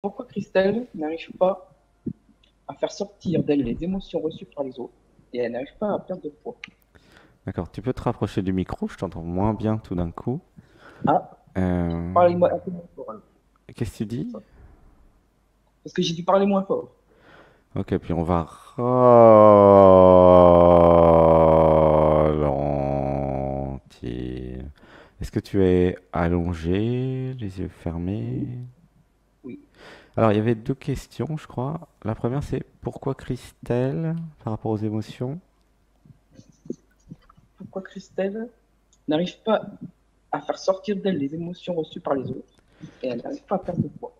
Pourquoi Christelle n'arrive pas à faire sortir d'elle les émotions reçues par les autres et elle n'arrive pas à perdre de poids? D'accord, tu peux te rapprocher du micro, je t'entends moins bien tout d'un coup. Ah, Euh, parlez-moi un peu moins fort alors, Qu'est-ce que tu comme dis? ça. Parce que j'ai dû parler moins fort. Ok, puis on va ralentir. Est-ce que tu es allongé, les yeux fermés? Oui, oui. Alors, il y avait deux questions, je crois. La première, c'est pourquoi Christelle par rapport aux émotions? Pourquoi Christelle n'arrive pas à faire sortir d'elle les émotions reçues par les autres et elle n'arrive pas à perdre de poids?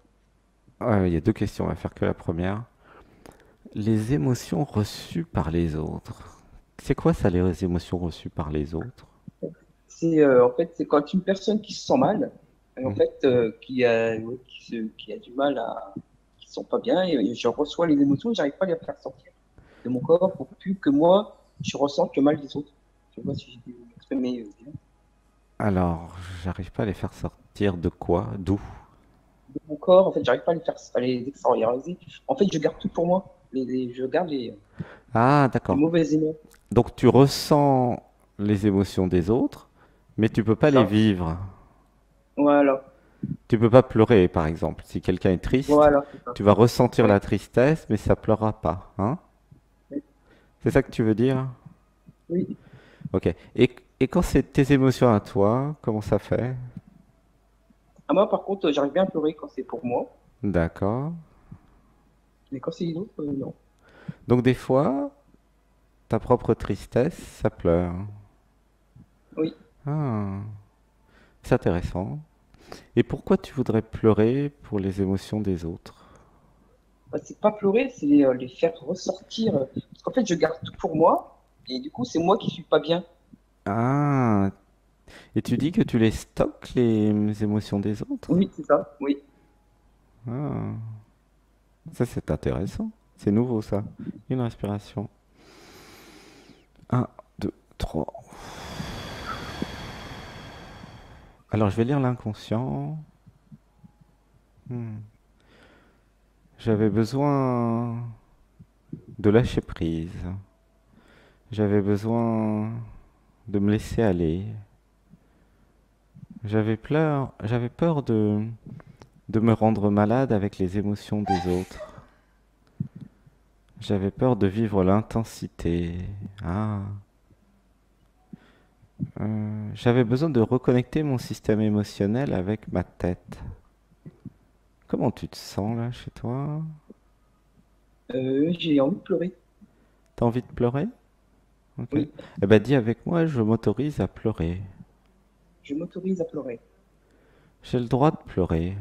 Ouais, il y a deux questions, on va faire que la première. Les émotions reçues par les autres. C'est quoi ça, les émotions reçues par les autres? En fait, c'est quand une personne qui se sent mal, et en Hmm. fait, qui a du mal à, qui se sent pas bien, et je reçois les émotions, et j'arrive pas à les faire sortir de mon corps pour plus que moi, je ressente le mal des autres. Tu vois si j'ai exprimé bien. Alors, j'arrive pas à les faire sortir de quoi? D'où? De mon corps, en fait, j'arrive pas à les extérioriser. En fait, je garde tout pour moi. Je garde Ah, les d'accord. mauvaises émotions. Donc tu ressens les émotions des autres, mais tu peux pas les Ça. vivre. Voilà. Tu peux pas pleurer, par exemple. Si quelqu'un est triste, Voilà, c'est ça. tu vas ressentir Oui. la tristesse, mais ça pleurera pas, hein? Oui. C'est ça que tu veux dire? Oui. Ok. Et quand c'est tes émotions à toi, comment ça fait? À moi, par contre, j'arrive bien à pleurer quand c'est pour moi, D'accord. mais quand c'est les autres, non. Donc des fois, ta propre tristesse, ça pleure. Oui. Ah, c'est intéressant. Et pourquoi tu voudrais pleurer pour les émotions des autres? Bah, c'est pas pleurer, c'est les faire ressortir. Parce qu'en fait, je garde tout pour moi, et du coup, c'est moi qui suis pas bien. Ah, et tu dis que tu les stockes, les émotions des autres? Oui, c'est ça. Oui. Ah, ça c'est intéressant. C'est nouveau ça. Une respiration. Un, 2, 3. Alors je vais lire l'inconscient. Hmm. J'avais besoin de lâcher prise. J'avais besoin de me laisser aller. J'avais peur de me rendre malade avec les émotions des autres. J'avais peur de vivre l'intensité. Ah. J'avais besoin de reconnecter mon système émotionnel avec ma tête. Comment tu te sens là chez toi? J'ai envie de pleurer. T'as envie de pleurer? Ok. Oui. Eh ben dis avec moi, je m'autorise à pleurer. Je m'autorise à pleurer. J'ai le droit de pleurer.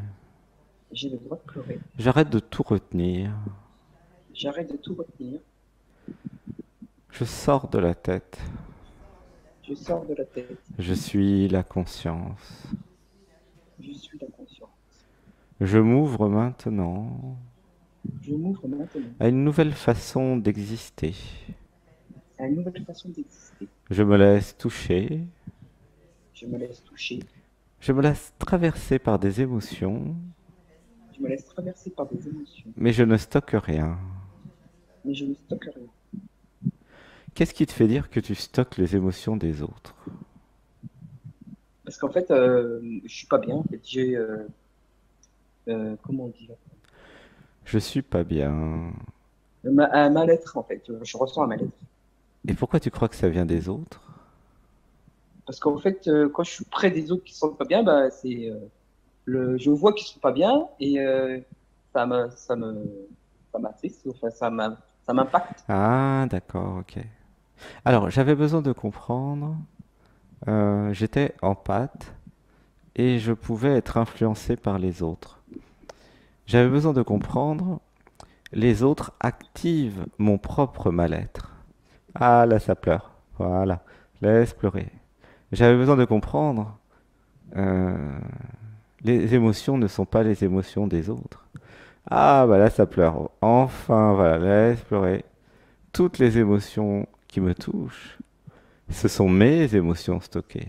J'ai le droit de pleurer. J'arrête de tout retenir. J'arrête de tout retenir. Je sors de la tête. Je sors de la tête. Je suis la conscience. Je suis la conscience. Je m'ouvre maintenant Je m'ouvre maintenant à une nouvelle façon d'exister. à une nouvelle façon d'exister. Je me laisse toucher. Je me laisse toucher. Je me laisse traverser par des émotions, Je me laisse traverser par des émotions. mais je ne stocke rien. Mais je ne stocke rien. Qu'est-ce qui te fait dire que tu stockes les émotions des autres? Parce qu'en fait, je suis pas bien. En fait, j'ai, comment dire, Je suis pas bien. un mal-être, en fait. Je ressens un mal-être. Et pourquoi tu crois que ça vient des autres? Parce qu'en fait, quand je suis près des autres qui se sentent pas bien, bah, je vois qu'ils sont pas bien et ça me, ça me, ça m'attriste, enfin, ça m'impacte. Ah, d'accord, ok. Alors, j'avais besoin de comprendre. J'étais en pâte et je pouvais être influencé par les autres. J'avais besoin de comprendre. Les autres activent mon propre mal-être. Ah, là, ça pleure. Voilà. Laisse pleurer. J'avais besoin de comprendre. euh, les émotions ne sont pas les émotions des autres. Ah, bah là, ça pleure. Enfin, voilà, laisse pleurer. Toutes les émotions qui me touchent, ce sont mes émotions stockées.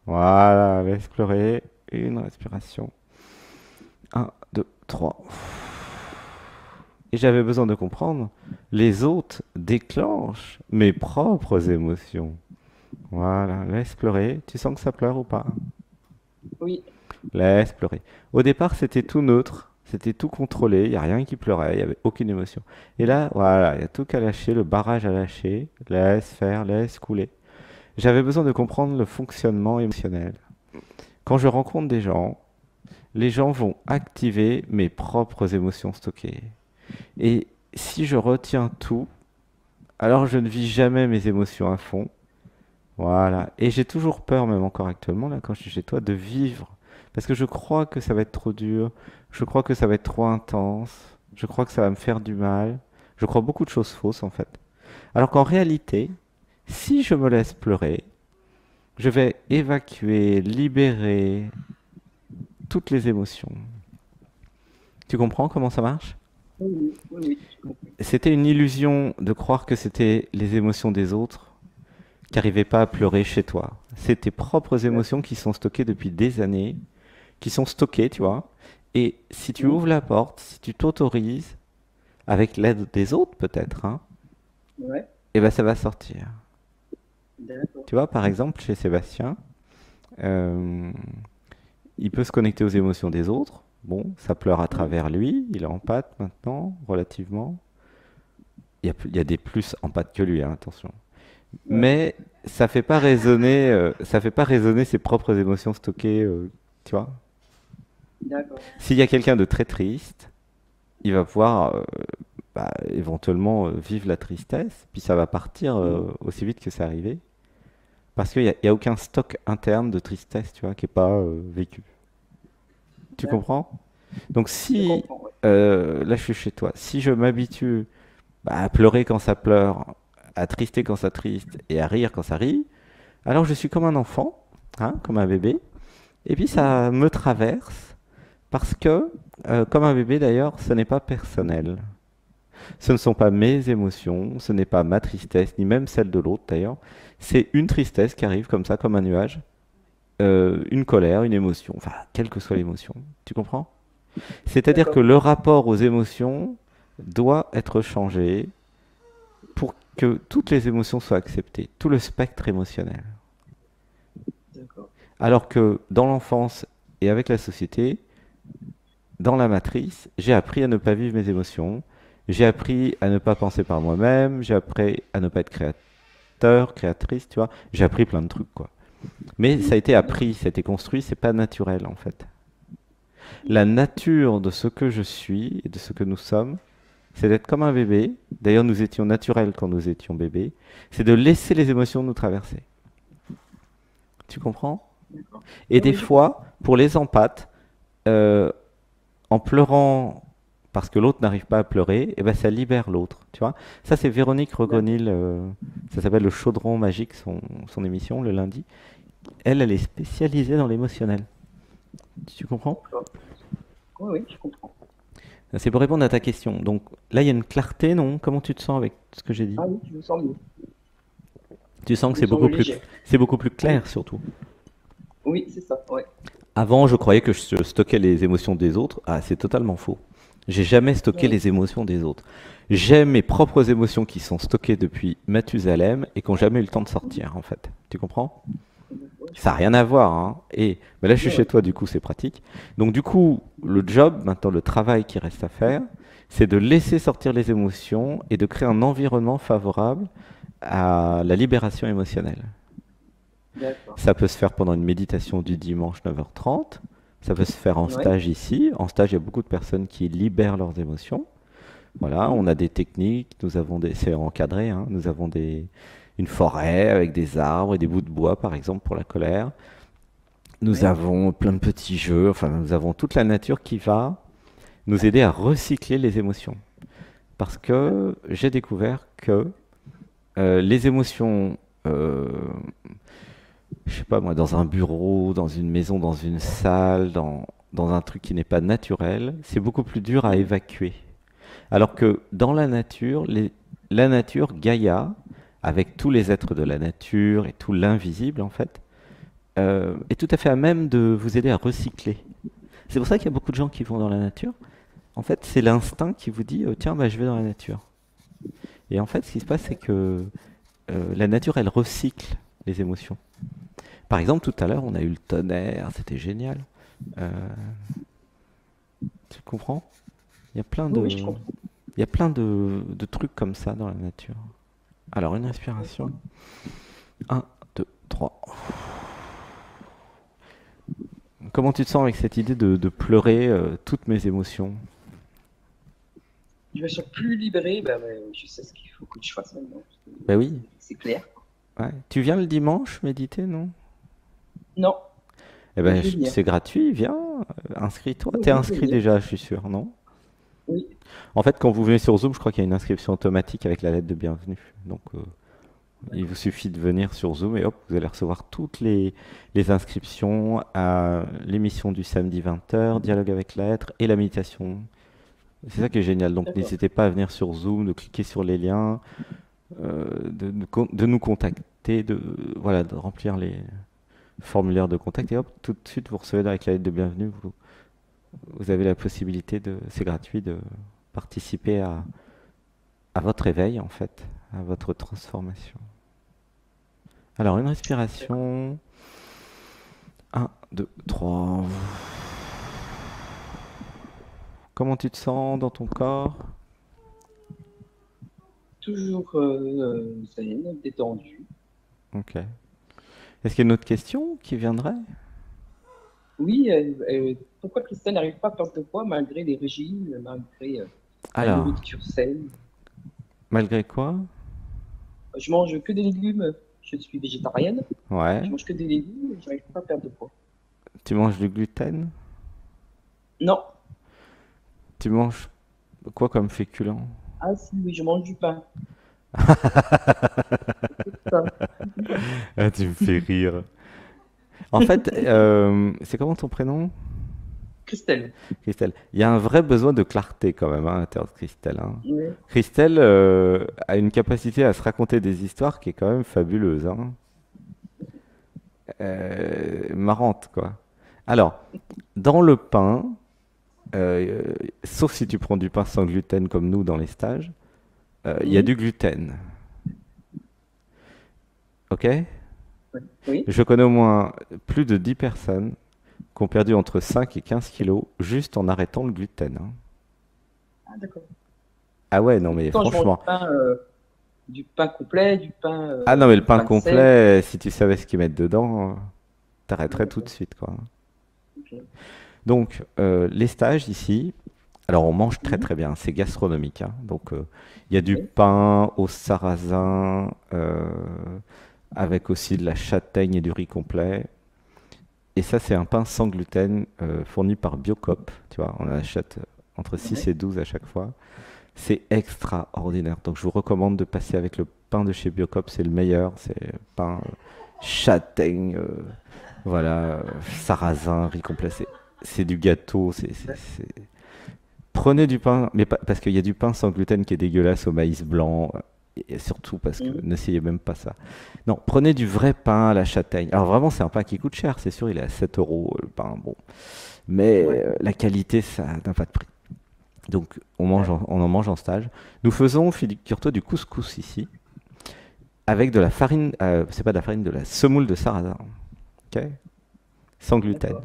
Voilà, laisse pleurer. Une respiration. Un, deux, 3. Et j'avais besoin de comprendre, les autres déclenchent mes propres émotions. Voilà, laisse pleurer. Tu sens que ça pleure ou pas? Oui, Laisse pleurer. Au départ, c'était tout neutre, c'était tout contrôlé, il n'y a rien qui pleurait, il n'y avait aucune émotion. Et là, voilà, il y a tout qu'à lâcher, le barrage à lâcher, laisse faire, laisse couler. J'avais besoin de comprendre le fonctionnement émotionnel. Quand je rencontre des gens, les gens vont activer mes propres émotions stockées. Et si je retiens tout, alors je ne vis jamais mes émotions à fond. Voilà. Et j'ai toujours peur, même encore actuellement, là, quand je suis chez toi, de vivre. Parce que je crois que ça va être trop dur. Je crois que ça va être trop intense. Je crois que ça va me faire du mal. Je crois beaucoup de choses fausses, en fait. Alors qu'en réalité, si je me laisse pleurer, je vais évacuer, libérer toutes les émotions. Tu comprends comment ça marche? oui, oui, oui, oui, j'ai compris. C'était une illusion de croire que c'était les émotions des autres qui n'arrivaient pas à pleurer chez toi. C'est tes propres émotions qui sont stockées depuis des années, qui sont stockées, tu vois. Et si tu Oui, ouvres la porte, si tu t'autorises, avec l'aide des autres peut-être, hein, ouais, et ben ça va sortir. d'accord. Tu vois, par exemple, chez Sébastien, euh, il peut se connecter aux émotions des autres. Bon, ça pleure à Oui, travers lui, il est en pâte maintenant, relativement. Il y a des plus en pâte que lui, hein, attention. ouais, Mais ça fait pas résonner ses propres émotions stockées, tu vois. d'accord. S'il y a quelqu'un de très triste, il va pouvoir bah, éventuellement vivre la tristesse, puis ça va partir Oui, aussi vite que c'est arrivé, parce qu'il y a aucun stock interne de tristesse, tu vois, qui est pas vécu. Tu d'accord. comprends? Donc Je si comprends, ouais. là je suis chez toi, si je m'habitue bah, à pleurer quand ça pleure, à trister quand ça triste et à rire quand ça rit, alors je suis comme un enfant, hein, comme un bébé, et puis Oui, ça me traverse parce que, comme un bébé d'ailleurs, ce n'est pas personnel. Ce ne sont pas mes émotions, ce n'est pas ma tristesse, ni même celle de l'autre d'ailleurs. C'est une tristesse qui arrive comme ça, comme un nuage, une colère, une émotion, enfin, quelle que soit l'émotion. Tu comprends? C'est-à-dire que d'accord, le rapport aux émotions doit être changé pour que toutes les émotions soient acceptées, tout le spectre émotionnel. d'accord. Alors que dans l'enfance et avec la société, dans la matrice, j'ai appris à ne pas vivre mes émotions, j'ai appris à ne pas penser par moi-même, j'ai appris à ne pas être créateur, créatrice, tu vois, j'ai appris plein de trucs, quoi. Mais ça a été appris, ça a été construit, c'est pas naturel en fait. La nature de ce que je suis et de ce que nous sommes, c'est d'être comme un bébé. D'ailleurs, nous étions naturels quand nous étions bébés. C'est de laisser les émotions nous traverser. Tu comprends? D'accord. Et Oui, des oui, je comprends. fois, pour les empathes, euh, en pleurant parce que l'autre n'arrive pas à pleurer, et ben ça libère l'autre. Tu vois? Ça, c'est Véronique D'accord. Rogonil. Ça s'appelle le chaudron magique, son émission, le lundi. Elle, elle est spécialisée dans l'émotionnel. Tu comprends? D'accord. Oui, oui, je comprends. C'est pour répondre à ta question. Donc là, il y a une clarté, non? Comment tu te sens avec ce que j'ai dit? Ah oui, je me sens mieux. Tu sens que Je me sens léger. c'est beaucoup plus Oui, clair surtout. oui, c'est ça, ouais. Avant, je croyais que je stockais les émotions des autres. Ah, c'est totalement faux. J'ai jamais stocké Oui, les émotions des autres. J'ai mes propres émotions qui sont stockées depuis Mathusalem et qui n'ont jamais eu le temps de sortir, en fait. Tu comprends? oui, je Ça n'a rien comprends. à voir, hein. Et ben là, je suis Oui, chez oui, toi, du coup, c'est pratique. Donc, du coup, le job, maintenant, le travail qui reste à faire, c'est de laisser sortir les émotions et de créer un environnement favorable à la libération émotionnelle. d'accord. Ça peut se faire pendant une méditation du dimanche 9h30. Ça peut se faire en Oui, stage ici. En stage, il y a beaucoup de personnes qui libèrent leurs émotions. Voilà, on a des techniques, c'est encadré, hein. Nous avons une forêt avec des arbres et des bouts de bois, par exemple, pour la colère. Nous oui, avons plein de petits jeux, enfin, nous avons toute la nature qui va nous aider à recycler les émotions. Parce que d'accord. j'ai découvert que les émotions, je sais pas moi, dans un bureau, dans une maison, dans une salle, dans un truc qui n'est pas naturel, c'est beaucoup plus dur à Oui, évacuer. Alors que dans la nature, la nature, Gaïa, avec tous les êtres de la nature et tout l'invisible en fait, est tout à fait à même de vous aider à recycler. C'est pour ça qu'il y a beaucoup de gens qui vont dans la nature, En fait, c'est l'instinct qui vous dit, tiens, bah, je vais dans la nature. Et en fait, ce qui se passe, c'est que la nature, elle recycle les émotions. Par exemple, tout à l'heure, on a eu le tonnerre, c'était génial. Euh, Tu comprends? Il y a plein Oui, oui, je de, comprends. il y a plein de trucs comme ça dans la nature. Alors, une respiration. Un, 2, 3. Comment tu te sens avec cette idée de pleurer toutes mes émotions? Je me sens plus libéré, je sais ce qu'il faut que je fasse maintenant. Ben oui. C'est clair. Ouais. Tu viens le dimanche méditer, non? Non, Eh mais ben, je vais venir. c'est gratuit, viens, inscris-toi. Oui, T'es oui, je vais inscrit venir. déjà, je suis sûr, non? Oui, En fait, quand vous venez sur Zoom, je crois qu'il y a une inscription automatique avec la lettre de bienvenue. Donc, il vous d'accord. suffit de venir sur Zoom et hop, vous allez recevoir toutes les inscriptions à l'émission du samedi 20h, Dialogue avec l'être et la méditation. C'est ça qui est génial. Donc, D'accord. n'hésitez pas à venir sur Zoom, de cliquer sur les liens, de nous contacter, voilà, de remplir les formulaires de contact et hop, tout de suite, vous recevez avec la lettre de bienvenue. Vous avez la possibilité c'est gratuit, de participer à votre éveil, en fait, à votre transformation. Alors, une D'accord. respiration. Un, 2, 3. Comment tu te sens dans ton corps? Toujours zen, détendu. Ok. Est-ce qu'il y a une autre question qui viendrait? Oui, pourquoi Christelle n'arrive pas à perdre de poids malgré les régimes, malgré la Alors, nourriture saine? malgré quoi? Je mange que des légumes. Je suis végétarienne. Ouais. Je mange que des légumes et j'arrive pas à perdre de poids. Tu manges du gluten? Non. Tu manges quoi comme féculent? Ah si, oui, je mange du pain. C'est ça. Ah, tu me fais rire. En fait, c'est comment ton prénom? Christelle. Christelle. Il y a un vrai besoin de clarté quand même hein, à l'intérieur de Christelle, hein. Oui. Christelle a une capacité à se raconter des histoires qui est quand même fabuleuse, hein. Marrante, quoi. Alors, dans le pain, euh, sauf si tu prends du pain sans gluten comme nous dans les stages, il y a Mhm. du gluten. Ok? Oui. Oui. Je connais au moins plus de 10 personnes qui ont perdu entre 5 et 15 kilos juste en arrêtant le gluten, hein. Ah d'accord. Ah ouais, non Et mais pourtant, je mange franchement. du pain complet, du pain, Ah non mais le pain pain de seigle. complet, si tu savais ce qu'ils mettent dedans, Ah, t'arrêterais tout de d'accord. suite, quoi. Ok. Donc, les stages ici, alors on mange très Mhm. très bien, c'est gastronomique, hein. Donc, il y a du Oui. pain au sarrasin, avec aussi de la châtaigne et du riz complet. Et ça, c'est un pain sans gluten fourni par Biocop. Tu vois, on en achète entre 6 Ouais. et 12 à chaque fois. C'est extraordinaire. Donc, je vous recommande de passer avec le pain de chez Biocop, c'est le meilleur. C'est pain châtaigne, voilà, sarrasin, riz complet. C'est du gâteau. Prenez du pain, mais pas, parce qu'il y a du pain sans gluten qui est dégueulasse au maïs blanc. Et surtout parce que Mhm. n'essayez même pas ça. Non, prenez du vrai pain à la châtaigne. Alors vraiment, c'est un pain qui coûte cher, c'est sûr, il est à 7 euros le pain. Bon, mais Ouais. la qualité, ça n'a pas de prix. Donc, D'accord. on en mange en stage. Nous faisons, figure-toi, du couscous ici, avec de la farine, c'est pas de la farine, de la semoule de sarrasin, ok? Sans gluten. D'accord.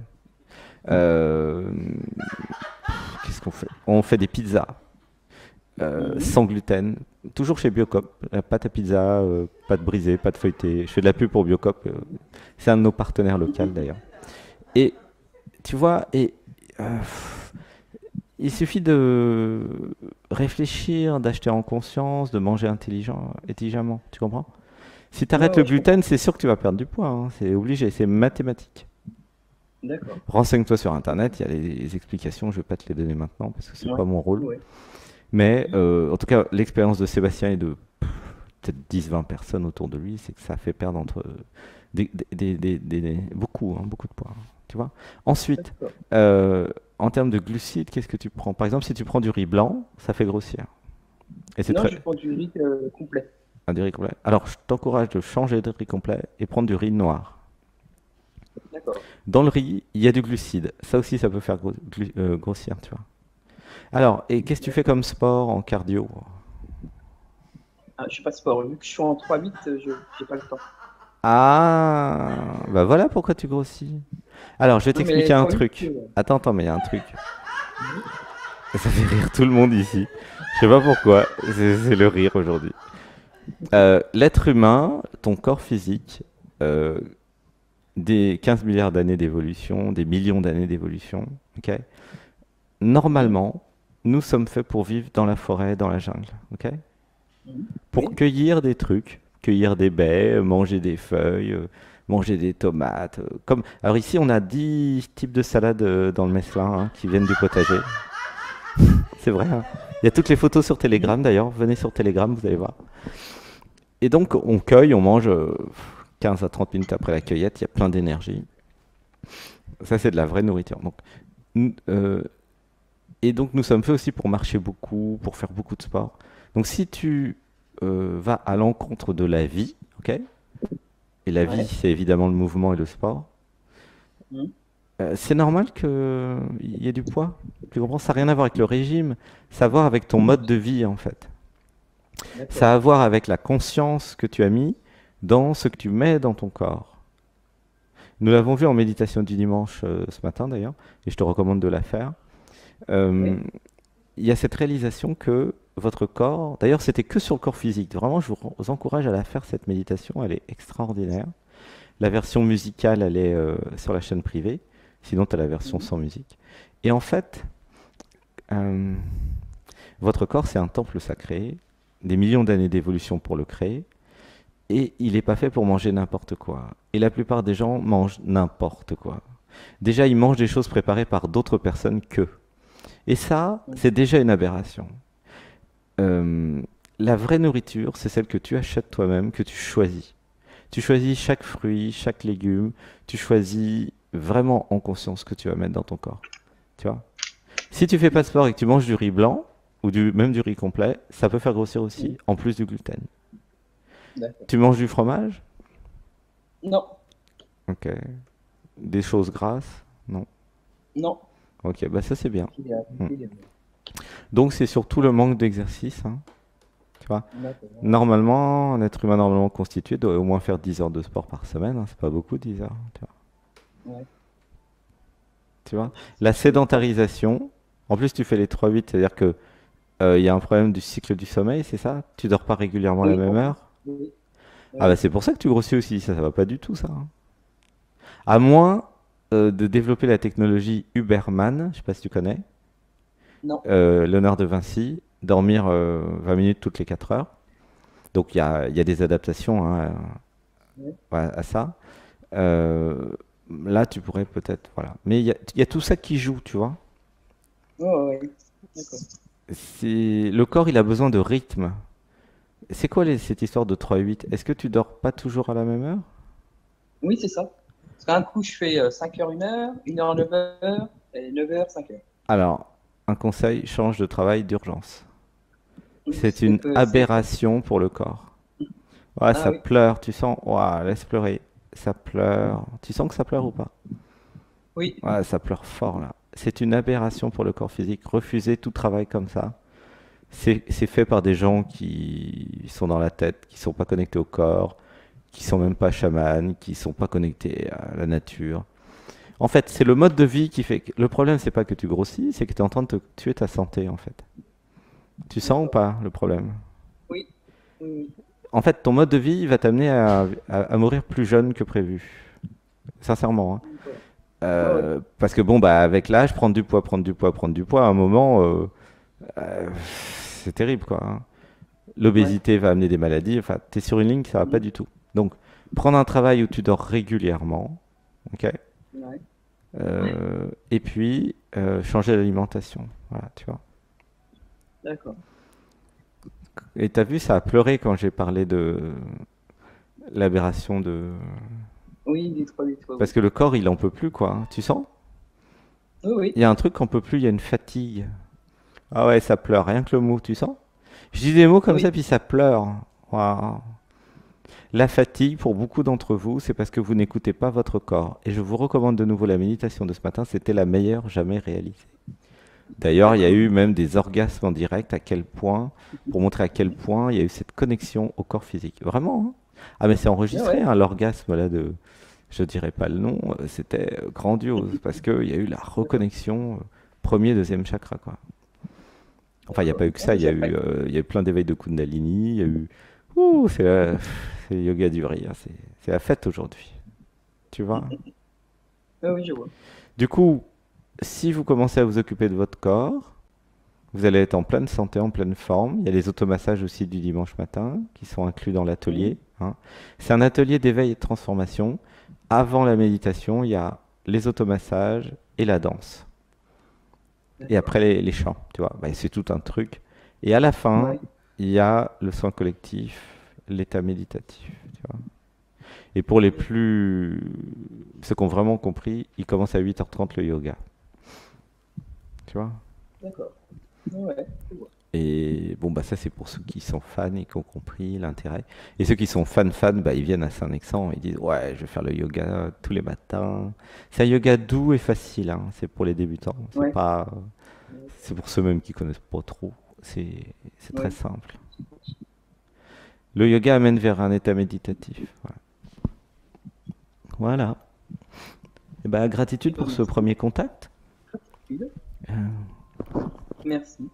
Euh, Qu'est-ce qu'on fait? On fait des pizzas Mhm. sans gluten, toujours chez Biocop. Pâte à pizza, pâte brisée, pâte feuilletée. Je fais de la pub pour Biocop. C'est un de nos partenaires locaux d'ailleurs. Et tu vois, il suffit de réfléchir, d'acheter en conscience, de manger intelligemment. Tu comprends? Si tu Ouais, arrêtes le ouais, je gluten, comprends. c'est sûr que tu vas perdre du poids, hein. C'est obligé, c'est mathématique. D'accord. Renseigne-toi sur Internet, il y a les explications, je ne vais pas te les donner maintenant parce que c'est Ouais. pas mon rôle. Ouais. Mais en tout cas, l'expérience de Sébastien et de peut-être 10-20 personnes autour de lui, c'est que ça fait perdre entre beaucoup, hein, beaucoup de poids, hein, tu vois. Ensuite, D'accord. euh, en termes de glucides, qu'est-ce que tu prends? Par exemple, si tu prends du riz blanc, ça fait grossir. Et c'est Non, très. je prends du riz complet. Du riz complet. Alors, je t'encourage de changer de riz complet et prendre du riz noir. D'accord. Dans le riz, il y a du glucide. Ça aussi, ça peut faire grossir, tu vois. Alors, et qu'est-ce que tu fais comme sport en cardio? Ah, je suis pas sport. Vu que je suis en 3-8, je j'ai pas le temps. Ah, bah voilà pourquoi tu grossis. Alors, je vais Non, t'expliquer mais un 3-8, truc. Attends, attends, mais il y a un truc. oui. Ça fait rire tout le monde ici. Je sais pas pourquoi, c'est le rire aujourd'hui. L'être humain, ton corps physique, euh, des 15 milliards d'années d'évolution, des millions d'années d'évolution, ok? Oui. Normalement, nous sommes faits pour vivre dans la forêt, dans la jungle, ok? Mhm. Pour Oui. cueillir des trucs, cueillir des baies, manger des feuilles, manger des tomates. Comme... Alors ici, on a 10 types de salades dans le Mesclin hein, qui viennent du potager. C'est vrai, hein. Il y a toutes les photos sur Mhm. Telegram d'ailleurs. Venez sur Telegram, vous allez voir. Et donc, on cueille, on mange 15 à 30 minutes après la cueillette. Il y a plein d'énergie. Ça, c'est de la vraie nourriture. Donc, euh, et donc, nous sommes faits aussi pour marcher beaucoup, pour faire beaucoup de sport. Donc, si tu vas à l'encontre de la vie, ok? Et la vie, Ouais. c'est évidemment le mouvement et le sport. Mhm. C'est normal qu'il y ait du poids. Tu comprends? Ça n'a rien à voir avec le régime. Ça a à voir avec ton mode de vie, en fait. Ça a D'accord. à voir avec la conscience que tu as mis dans ce que tu mets dans ton corps. Nous l'avons vu en méditation du dimanche ce matin, d'ailleurs, et je te recommande de la faire. Euh, Oui. il y a cette réalisation que votre corps, d'ailleurs, c'était que sur le corps physique. Vraiment, je vous encourage à la faire, cette méditation. Elle est extraordinaire. La version musicale, elle est sur la chaîne privée. Sinon, tu as la version Mhm. sans musique. Et en fait, euh, votre corps, c'est un temple sacré, des millions d'années d'évolution pour le créer, et il n'est pas fait pour manger n'importe quoi. Et la plupart des gens mangent n'importe quoi. Déjà, ils mangent des choses préparées par d'autres personnes qu'eux. Et ça, Oui. c'est déjà une aberration. Euh, la vraie nourriture, c'est celle que tu achètes toi-même, que tu choisis. Tu choisis chaque fruit, chaque légume, tu choisis vraiment en conscience ce que tu vas mettre dans ton corps. Tu vois? Si tu fais pas de sport et que tu manges du riz blanc, ou même du riz complet, ça peut faire grossir aussi, Oui. en plus du gluten. D'accord. Tu manges du fromage? Non. Ok. Des choses grasses? Non. Non. Ok, bah ça c'est bien. Il est Hmm. arrêté. Donc c'est surtout le manque d'exercice, hein, tu vois. D'accord. Normalement, un être humain normalement constitué doit au moins faire 10 heures de sport par semaine, hein, c'est pas beaucoup 10 heures, tu vois. Ouais. Tu vois. La Je fais les trois. sédentarisation, en plus tu fais les 3-8, c'est-à-dire que il y a un problème du cycle du sommeil, c'est ça? Tu dors pas régulièrement à la Oui, même en plus. heure? Oui. Ah bah Oui. c'est pour ça que tu grossis aussi, ça va pas du tout ça, hein. À moins de développer la technologie Uberman, je sais pas si tu connais, Non. Léonard de Vinci, dormir 20 minutes toutes les 4 heures. Donc il y a des adaptations hein, Oui. à ça. Euh, là tu pourrais peut-être, voilà. Mais il y a tout ça qui joue, tu vois. Oh, oui. D'accord. Le corps il a besoin de rythme. C'est quoi cette histoire de 3-8? Est-ce que tu dors pas toujours à la même heure? Oui, c'est ça. Parce qu'un coup, je fais 5 heures, 1 heure, 1 heure, 9 heures, et 9 heures, 5 heures. Alors, un conseil, change de travail d'urgence. Oui, C'est une c'est ça. aberration pour le corps. Ouais, Ah ça oui. pleure, tu sens, ouais, laisse pleurer. Ça pleure. Tu sens que ça pleure ou pas? Oui. Ouais, ça pleure fort là. C'est une aberration pour le corps physique. Refuser tout travail comme ça. C'est fait par des gens qui sont dans la tête, qui sont pas connectés au corps, qui sont même pas chamans, qui sont pas connectés à la nature. En fait, c'est le mode de vie qui fait que... Le problème, c'est pas que tu grossis, c'est que tu es en train de te tuer ta santé en fait. Tu sens ou D'accord. pas le problème? Oui. Oui, oui. En fait, ton mode de vie va t'amener à mourir plus jeune que prévu. Sincèrement, hein. D'accord. Ouais, ouais. Parce que bon, bah, avec l'âge, prendre du poids, prendre du poids, prendre du poids, à un moment, euh, c'est terrible, quoi, hein. Ouais. L'obésité va amener des maladies. Enfin, tu es sur une ligne, ça va pas Mhm. du tout. Donc, prendre un travail où tu dors régulièrement, ok? Ouais. Et puis, changer l'alimentation. Voilà, tu vois. D'accord. Et t'as vu, ça a pleuré quand j'ai parlé de l'aberration de... Oui, des 3-8, ouais, Parce oui. que le corps, il en peut plus, quoi, hein. Tu sens? Oui, Il oui. y a un truc qu'on peut plus, il y a une fatigue. Ah ouais, ça pleure, rien que le mot, tu sens? Je dis des mots comme ça, Oui. puis ça pleure. Waouh. La fatigue, pour beaucoup d'entre vous, c'est parce que vous n'écoutez pas votre corps. Et je vous recommande de nouveau la méditation de ce matin, c'était la meilleure jamais réalisée. D'ailleurs, il y a D'accord. eu même des orgasmes en direct, à quel point, pour montrer à quel point il y a eu cette connexion au corps physique. Vraiment, hein. Ah, mais c'est Ah enregistré, ouais. hein, l'orgasme là de, je dirais pas le nom, c'était grandiose parce qu'il y a eu la D'accord. reconnexion premier, deuxième chakra, quoi. Enfin, il n'y a D'accord. pas eu que Ah, ça, mais ça fait. il y a eu plein d'éveils de Kundalini, il y a eu... Ouh, c'est yoga du riz, hein, c'est la fête aujourd'hui, tu vois. Ah oui, je vois. Du coup, si vous commencez à vous occuper de votre corps, vous allez être en pleine santé, en pleine forme. Il y a les automassages aussi du dimanche matin qui sont inclus dans Oui. l'atelier, hein. C'est un atelier d'éveil et de transformation. Avant la méditation, il y a les automassages et la danse. Et D'accord. après les chants, tu vois. Bah, c'est tout un truc. Et à la fin, Ouais. il y a le soin collectif, l'état méditatif, tu vois. Et pour les plus... ceux qui ont vraiment compris, il commence à 8h30 le yoga, tu vois. D'accord. Ouais, je vois. Et bon, bah ça c'est pour ceux qui sont fans et qui ont compris l'intérêt. Et ceux qui sont fans, bah ils viennent à Saint-Nexan et ils disent ouais, je vais faire le yoga tous les matins. C'est un yoga doux et facile, hein. C'est pour les débutants. C'est Ouais. pas, Ouais. c'est pour ceux même qui connaissent pas trop. C'est très Ouais. simple. Le yoga amène vers un état méditatif. Voilà. Voilà. Et bah Eh gratitude ben, pour ce merci. premier contact. Gratitude. Euh, Merci.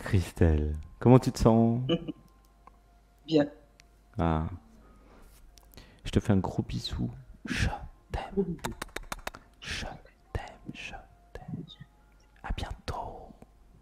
Christelle, comment tu te sens? Bien. Ah, je te fais un gros bisou. Je t'aime, Gros bisous. je t'aime, je